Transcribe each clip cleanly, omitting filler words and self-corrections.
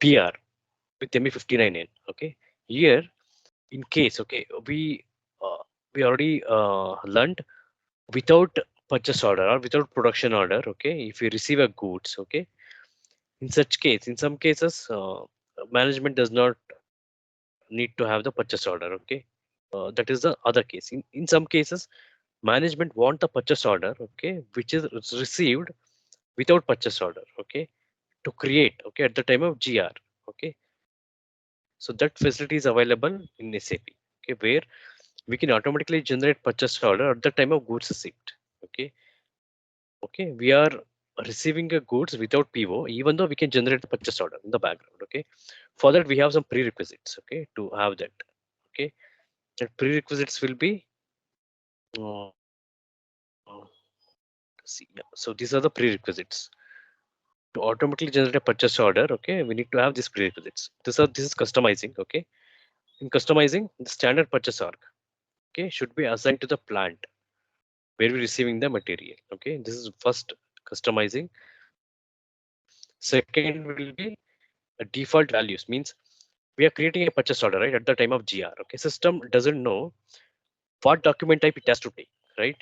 PR with ME59N. Okay, here in case, okay, we already learned without purchase order or without production order. Okay, if we receive a goods, okay, in such case, in some cases, management does not need to have the purchase order. Okay, that is the other case. In some cases, management want the purchase order, okay, which is received without purchase order, okay, to create, okay, at the time of GR. Okay, so that facility is available in SAP, okay, where we can automatically generate purchase order at the time of goods received. Okay, okay, we are receiving a goods without PO, even though we can generate the purchase order in the background. Okay, for that we have some prerequisites, okay, to have that. Okay, that prerequisites will be uh, see, yeah. So these are the prerequisites to automatically generate a purchase order. Okay, we need to have these prerequisites. This is customizing. Okay, in customizing, the standard purchase order, okay, should be assigned to the plant where we're receiving the material. Okay, this is first customizing. Second will be a default values, means we are creating a purchase order right at the time of GR. Okay, system doesn't know what document type it has to take, right?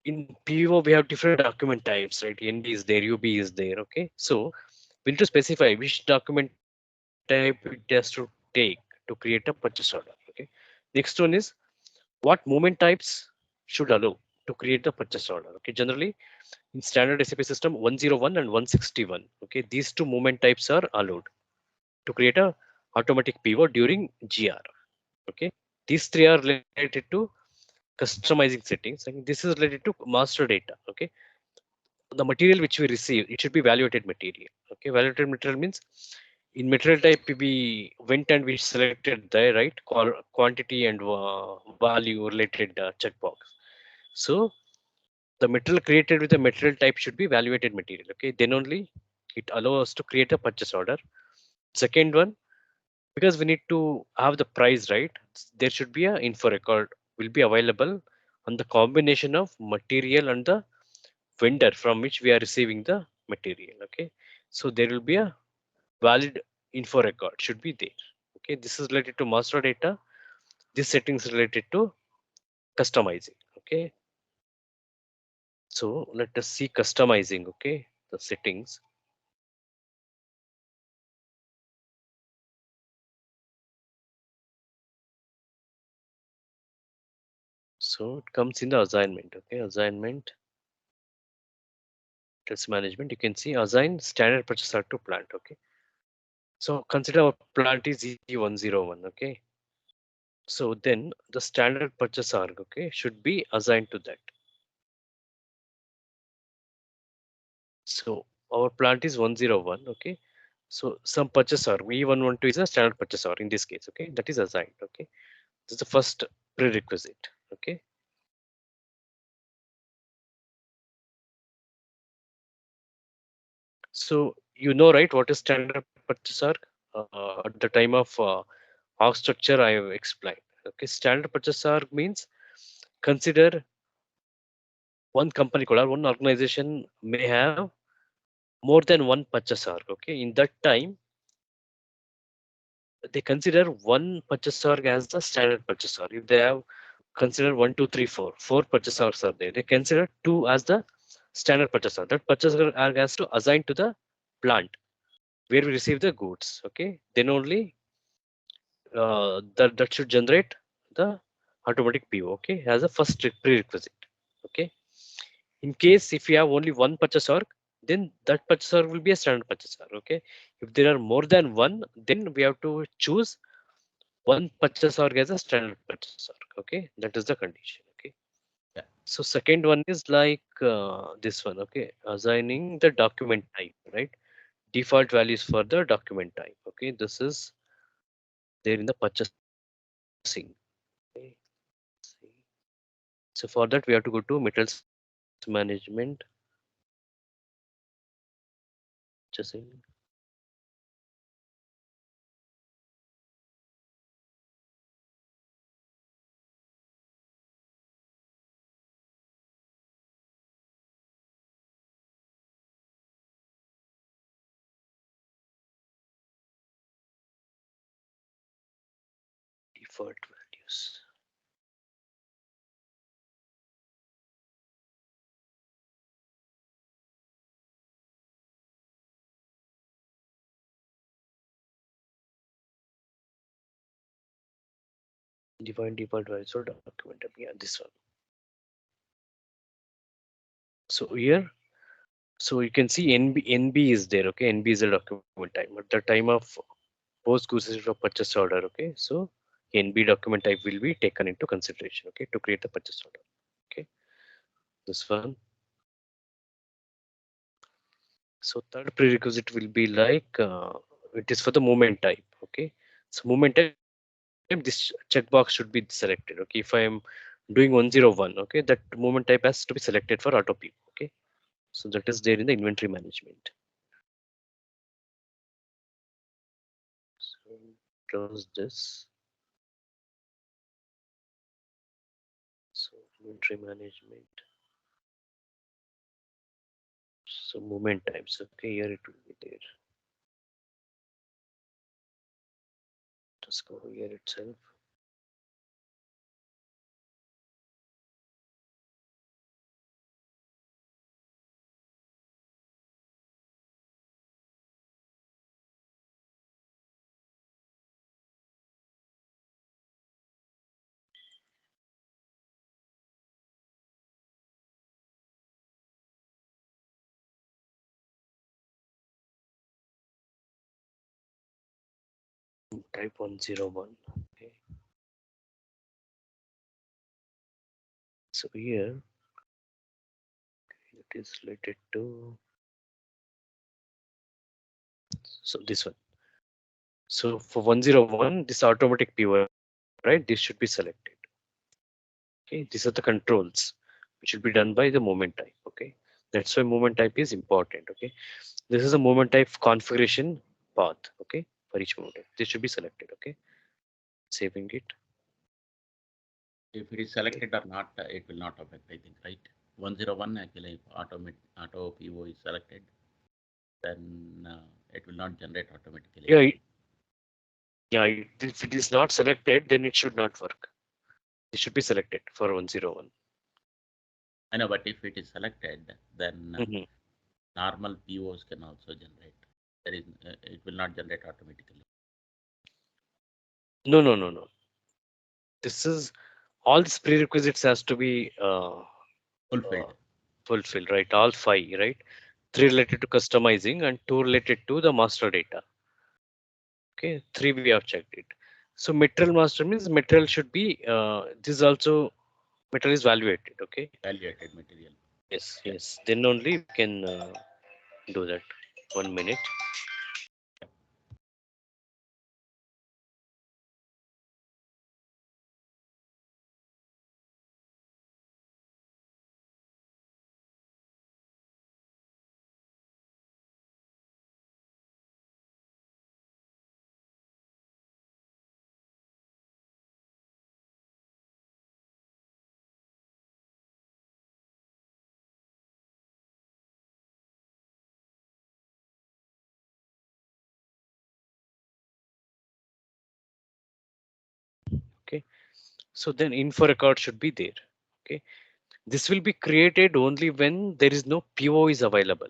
In PO we have different document types, right? ND is there, UB is there. Okay, so we need to specify which document type it has to take to create a purchase order. Okay, next one is what movement types should allow to create the purchase order. Okay, generally in standard SAP system 101 and 161, okay, these two movement types are allowed to create a automatic PO during GR. Okay, these three are related to customizing settings, and this is related to master data. Okay, the material which we receive, it should be evaluated material. Okay, evaluated material means in material type we went and we selected there, right, quantity and value related checkbox. So the material created with the material type should be evaluated material. Okay, then only it allows us to create a purchase order. Second one, because we need to have the price, right, there should be a info record will be available on the combination of material and the vendor from which we are receiving the material. Okay, so there will be a valid info record should be there. Okay, this is related to master data. This settings related to customizing. Okay, so let us see customizing. Okay, the settings. So it comes in the assignment. Okay, assignment test management. You can see assign standard purchase order to plant. Okay, so consider our plant is E101. Okay, so then the standard purchase order, okay, should be assigned to that. So our plant is 101. Okay, so some purchase order E112 is a standard purchase order in this case. Okay, that is assigned. Okay, this is the first prerequisite. Okay, so you know, right, what is standard purchase order? At the time of org structure I have explained. Okay, standard purchase order means consider one company code or one organization may have more than one purchase order. Okay, in that time they consider one purchase order as the standard purchase order. If they have consider one, two, three, four purchase orders are there, they consider two as the standard purchase order. That purchase order has to assign to the plant where we receive the goods. Okay, then only that should generate the automatic PO. Okay, as a first prerequisite. Okay, in case if you have only one purchase order, then that purchase order will be a standard purchase order. Okay, if there are more than one, then we have to choose one purchase order as a standard purchase order. Okay, that is the condition. Okay, Yeah. so second one is like this one. Okay, assigning the document type, right, default values for the document type. Okay, this is there in the purchasing. Okay, see. So for that we have to go to metals management, purchasing. default values. Define default values for document type. Yeah, this one. So here, so you can see NB is there. Okay, NB is a document type. At the time of post goods receipt of purchase order. Okay, so NB document type will be taken into consideration. Okay, to create the purchase order. Okay, this one. So third prerequisite will be like it is for the movement type. Okay, so movement type, this checkbox should be selected. Okay, if I am doing 101, okay, that movement type has to be selected for auto PO. Okay, so that is there in the inventory management. So close this. So inventory management. So movement types. Okay, here it will be there. Just go here itself. Type 101. Okay, so here it is related to, so this one. So for 101, this automatic PO, right? This should be selected. Okay, these are the controls which should be done by the movement type. Okay, that's why movement type is important. Okay, this is a movement type configuration path. Okay, for each movement type, this should be selected. Okay, saving it. If it is selected or not, it will not affect, I think, right? 101 actually, if auto PO is selected, then it will not generate automatically, Yeah, right? yeah. If it is not selected, then it should not work. It should be selected for 101. I know, but if it is selected, then Mhm. normal POs can also generate. There is, it will not generate automatically. No, no, no, no. This is all these prerequisites has to be Fulfilled. fulfilled, right? All five, right? Three related to customizing and two related to the master data. Okay, three we have checked it. So material master means material should be this also material is evaluated. Okay. Evaluated material. Yes, Yeah. yes. Then only we can do that. 1 minute. Okay. So then info record should be there. Okay. This will be created only when there is no PO is available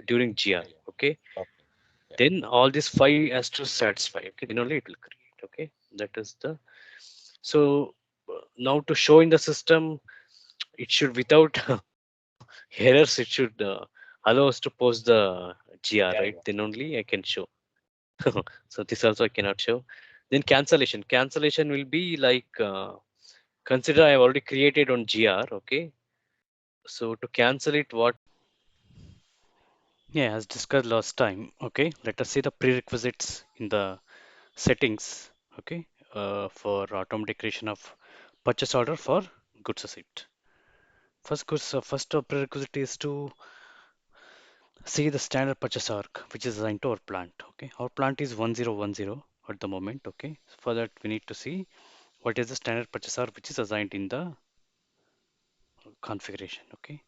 during GR. Yeah, yeah. Okay. Okay. Yeah. Then all these five has to satisfy. Okay. Then only it will create. Okay. That is the, so now to show in the system, it should without errors, it should allow us to post the GR, right? Yeah, Then yeah. only I can show. So this also I cannot show. Then cancellation. Cancellation will be like consider I have already created on GR. Okay. So to cancel it, what? Yeah, as discussed last time. Okay. Let us see the prerequisites in the settings. Okay. For automatic creation of purchase order for goods receipt. First prerequisite is to see the standard purchase arc, which is assigned to our plant. Okay, our plant is 1010 at the moment. Okay, for that we need to see what is the standard purchase arc which is assigned in the configuration. Okay,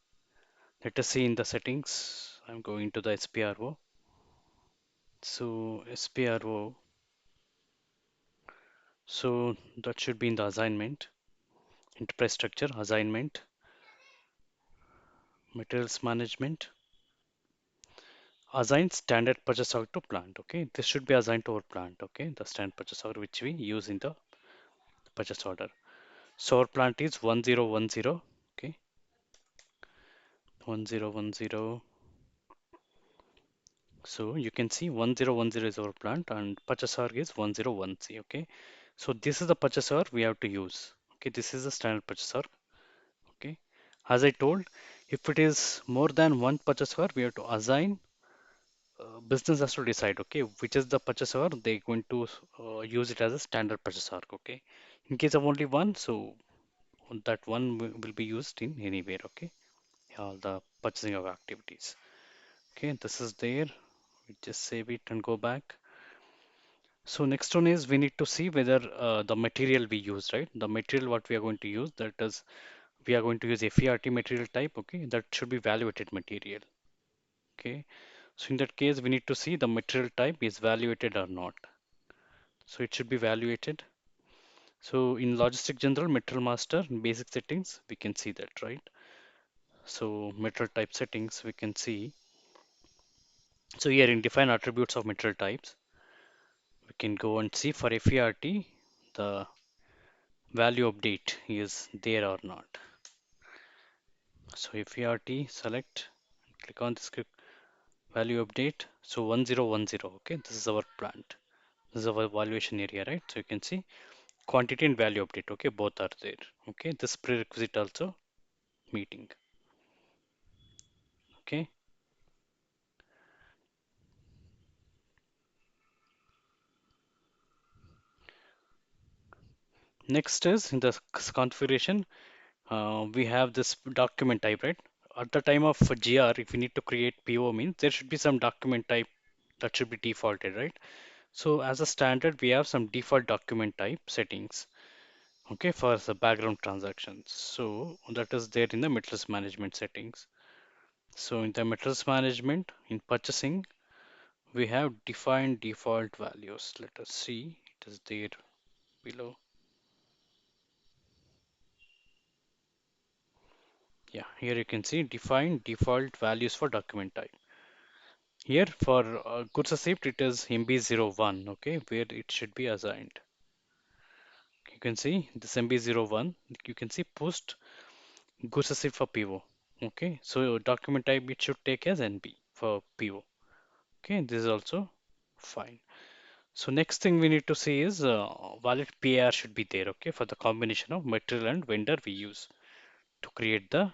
let us see in the settings. I'm going to the SPRO. So SPRO, So that should be in the assignment, enterprise structure, assignment, materials management, assign standard purchase order to plant. Okay, this should be assigned to our plant. Okay, the standard purchase order which we use in the purchase order. So our plant is 1010. Okay, 1010. So you can see 1010 is our plant and purchase order is 1010. Okay, so this is the purchase order we have to use. Okay, this is the standard purchase order. Okay, as I told, if it is more than one purchase order, we have to assign. Business has to decide, okay, which is the purchase order they're going to use it as a standard purchase order. Okay, in case of only one, so that one will be used in anywhere. Okay, all the purchasing of activities. Okay, this is there. We just save it and go back. So next one is we need to see whether the material we use, right? The material what we are going to use, that is we are going to use FERT material type, okay? That should be evaluated material, okay? So in that case, we need to see the material type is evaluated or not. So it should be evaluated. So in logistic general, material master, in basic settings, we can see that, right? So material type settings, we can see. So here in define attributes of material types, we can go and see for FERT, the value update is there or not. So FERT, select, click on this value update. So 1010, okay, this is our plant. This is our evaluation area, right? So you can see quantity and value update, okay, both are there. Okay, this prerequisite also meeting. Okay, next is in the configuration, we have this document type, right? At the time of GR, if we need to create PO means there should be some document type that should be defaulted, right? So as a standard, we have some default document type settings, okay, for the background transactions. So that is there in the materials management settings. So in the materials management, in purchasing, we have defined default values. Let us see, it is there below. Yeah, here you can see define default values for document type. Here for goods receipt, it is MB01, okay, where it should be assigned. You can see this MB01, you can see post goods receipt for PO. Okay, so document type it should take as NB for PO. Okay, this is also fine. So next thing we need to see is valid PAR should be there, okay, for the combination of material and vendor we use to create the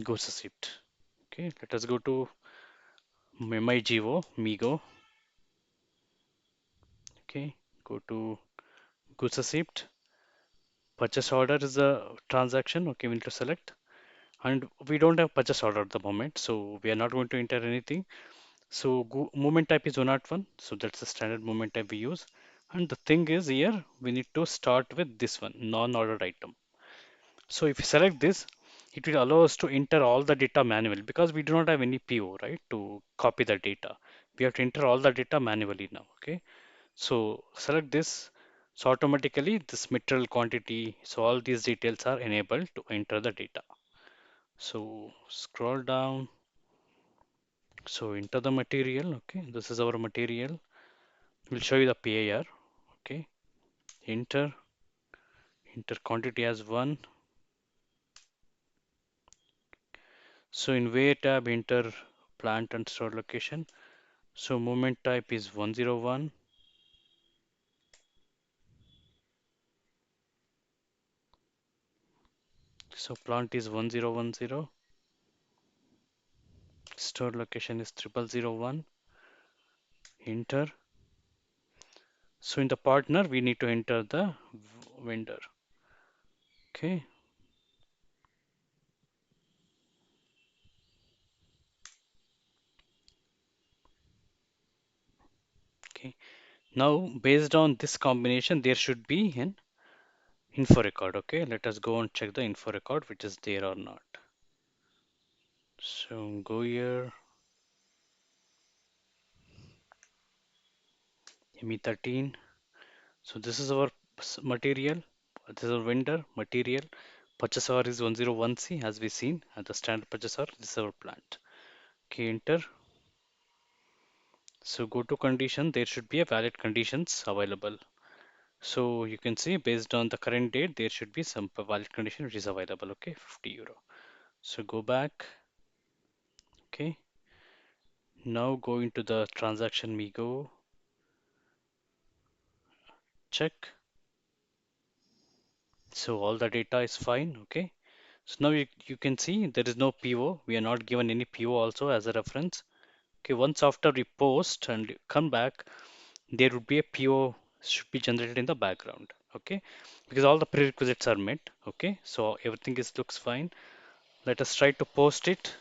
goods receipt. Okay, let us go to Migo. Okay, go to goods receipt. Purchase order is a transaction. Okay, we need to select. And we don't have purchase order at the moment, so we are not going to enter anything. So movement type is 101. So that's the standard movement type we use. And the thing is here, we need to start with this one, non-ordered item. So if you select this, it will allow us to enter all the data manually because we do not have any PO, right, to copy the data. We have to enter all the data manually now, okay? So select this. So automatically this material quantity, so all these details are enabled to enter the data. So scroll down. So enter the material. Okay, this is our material. We'll show you the PAR. Okay, enter quantity as one. So in where tab enter plant and store location. So movement type is 101. So plant is 1010. Store location is 0001. Enter. So in the partner, we need to enter the vendor. Okay. Okay. Now, based on this combination, there should be an info record. Okay. Let us go and check the info record, which is there or not. So go here. ME13. So this is our material. This is our vendor material. Purchase order is 101C as we seen at the standard purchase order. This is our plant. Okay, enter. So go to condition. There should be a valid conditions available. So you can see based on the current date, there should be some valid condition which is available. Okay, 50 euro. So go back. Okay, now go into the transaction. We go check. So all the data is fine. Okay. So now you can see there is no PO. We are not given any PO also as a reference. Okay. Once after we post and come back, there would be a PO should be generated in the background. Okay. Because all the prerequisites are met. Okay. So everything is looks fine. Let us try to post it.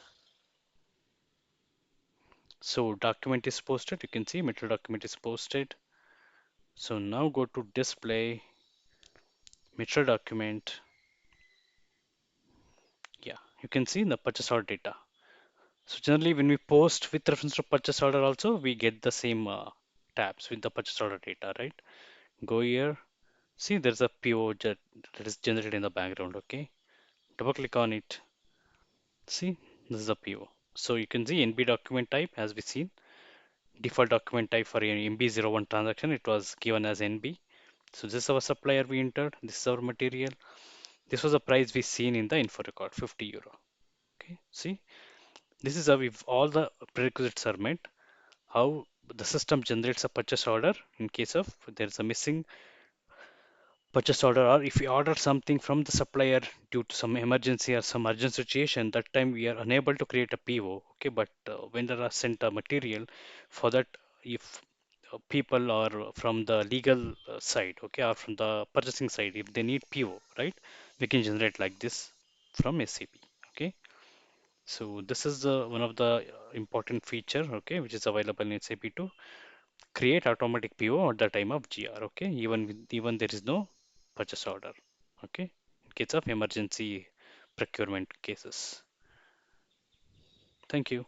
So document is posted. You can see material document is posted. So now go to display material document. Yeah, you can see the purchase order data. So generally when we post with reference to purchase order also, we get the same tabs with the purchase order data, right? Go here. See there's a PO that is generated in the background, okay? Double click on it. See, this is a PO. So you can see NB document type as we seen. Default document type for an MB01 transaction, it was given as NB. So this is our supplier we entered. This is our material. This was the price we seen in the info record, 50 euro. Okay, see, this is how if all the prerequisites are met, how the system generates a purchase order in case of there's a missing purchase order, or if we order something from the supplier due to some emergency or some urgent situation, that time we are unable to create a PO. Okay, but when there are sent a material for that, if people are from the legal side, okay, or from the purchasing side, if they need PO, right, we can generate like this from SAP. Okay, so this is one of the important feature, okay, which is available in SAP to create automatic PO at the time of GR. Okay, even there is no purchase order. Okay, in case of emergency procurement cases. Thank you.